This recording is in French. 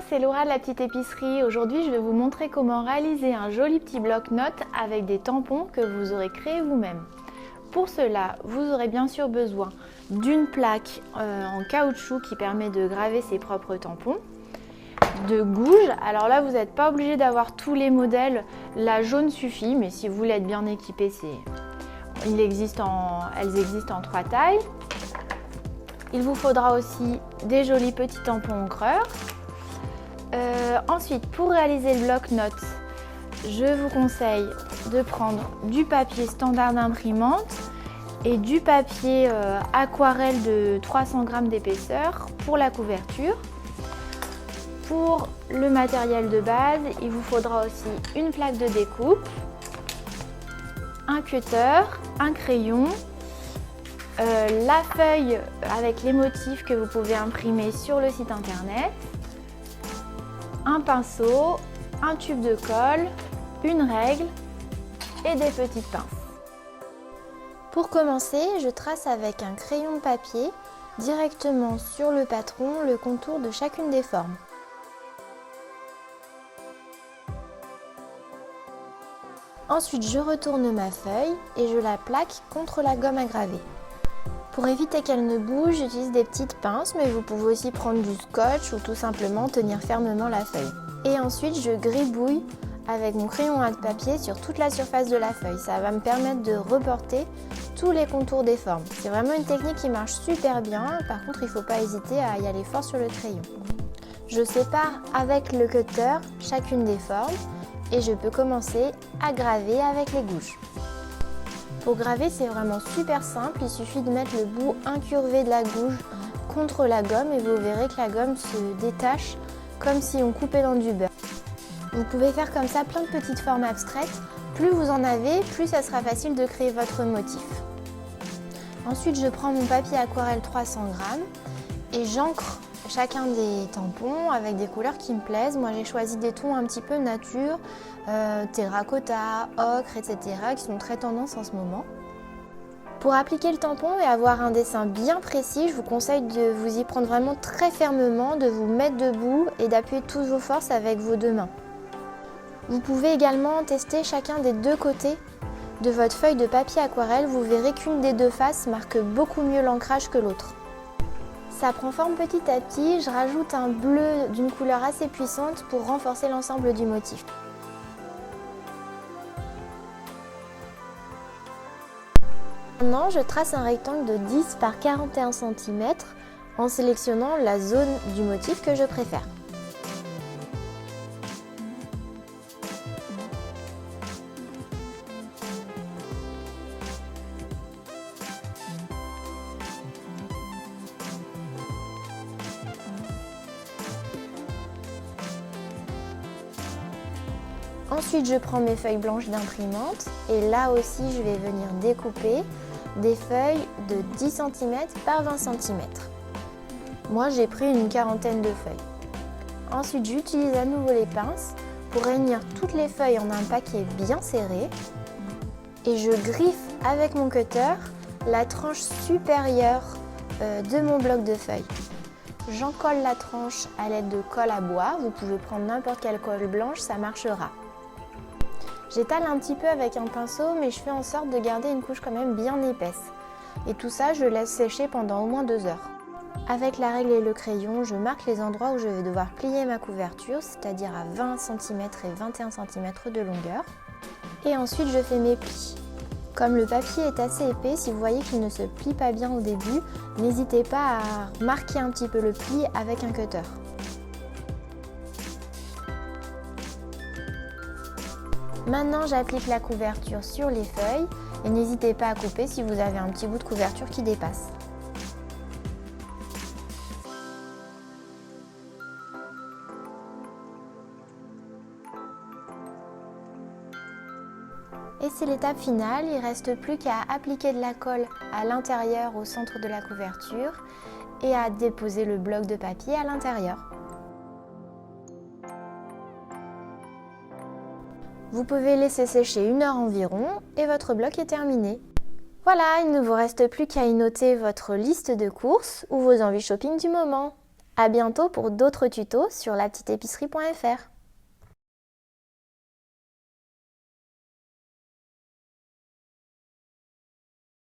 c'est Laura de la petite épicerie. Aujourd'hui, je vais vous montrer comment réaliser un joli petit bloc-notes avec des tampons que vous aurez créés vous-même. Pour cela, vous aurez bien sûr besoin d'une plaque en caoutchouc qui permet de graver ses propres tampons, de gouges. Alors là, vous n'êtes pas obligé d'avoir tous les modèles. La jaune suffit, mais si vous voulez être bien équipé, elles existent en 3 tailles. Il vous faudra aussi des jolis petits tampons encreurs. Ensuite, pour réaliser le bloc-notes, je vous conseille de prendre du papier standard d'imprimante et du papier aquarelle de 300 g d'épaisseur pour la couverture. Pour le matériel de base, il vous faudra aussi une plaque de découpe, un cutter, un crayon, la feuille avec les motifs que vous pouvez imprimer sur le site internet, un pinceau, un tube de colle, une règle et des petites pinces. Pour commencer, je trace avec un crayon de papier directement sur le patron le contour de chacune des formes. Ensuite, je retourne ma feuille et je la plaque contre la gomme à graver. Pour éviter qu'elle ne bouge, j'utilise des petites pinces, mais vous pouvez aussi prendre du scotch ou tout simplement tenir fermement la feuille. Et ensuite, je gribouille avec mon crayon à papier sur toute la surface de la feuille. Ça va me permettre de reporter tous les contours des formes. C'est vraiment une technique qui marche super bien. Par contre, il ne faut pas hésiter à y aller fort sur le crayon. Je sépare avec le cutter chacune des formes et je peux commencer à graver avec les gouges. Pour graver, c'est vraiment super simple, il suffit de mettre le bout incurvé de la gouge contre la gomme et vous verrez que la gomme se détache comme si on coupait dans du beurre. Vous pouvez faire comme ça plein de petites formes abstraites, plus vous en avez, plus ça sera facile de créer votre motif. Ensuite, je prends mon papier aquarelle 300 g et j'encre chacun des tampons avec des couleurs qui me plaisent. Moi, j'ai choisi des tons un petit peu nature, terracotta, ocre, etc. qui sont très tendance en ce moment. Pour appliquer le tampon et avoir un dessin bien précis, je vous conseille de vous y prendre vraiment très fermement, de vous mettre debout et d'appuyer toutes vos forces avec vos deux mains. Vous pouvez également tester chacun des deux côtés de votre feuille de papier aquarelle. Vous verrez qu'une des deux faces marque beaucoup mieux l'ancrage que l'autre. Ça prend forme petit à petit, je rajoute un bleu d'une couleur assez puissante pour renforcer l'ensemble du motif. Maintenant, je trace un rectangle de 10 par 41 cm en sélectionnant la zone du motif que je préfère. Ensuite, je prends mes feuilles blanches d'imprimante et là aussi, je vais venir découper des feuilles de 10 cm par 20 cm. Moi, j'ai pris une quarantaine de feuilles. Ensuite, j'utilise à nouveau les pinces pour réunir toutes les feuilles en un paquet bien serré et je griffe avec mon cutter la tranche supérieure de mon bloc de feuilles. J'encolle la tranche à l'aide de colle à bois. Vous pouvez prendre n'importe quelle colle blanche, ça marchera. J'étale un petit peu avec un pinceau, mais je fais en sorte de garder une couche quand même bien épaisse. Et tout ça, je laisse sécher pendant au moins 2 heures. Avec la règle et le crayon, je marque les endroits où je vais devoir plier ma couverture, c'est-à-dire à 20 cm et 21 cm de longueur. Et ensuite, je fais mes plis. Comme le papier est assez épais, si vous voyez qu'il ne se plie pas bien au début, n'hésitez pas à marquer un petit peu le pli avec un cutter. Maintenant, j'applique la couverture sur les feuilles et n'hésitez pas à couper si vous avez un petit bout de couverture qui dépasse. Et c'est l'étape finale, il ne reste plus qu'à appliquer de la colle à l'intérieur au centre de la couverture et à déposer le bloc de papier à l'intérieur. Vous pouvez laisser sécher 1 heure environ et votre bloc est terminé. Voilà, il ne vous reste plus qu'à y noter votre liste de courses ou vos envies shopping du moment. À bientôt pour d'autres tutos sur lapetiteépicerie.fr.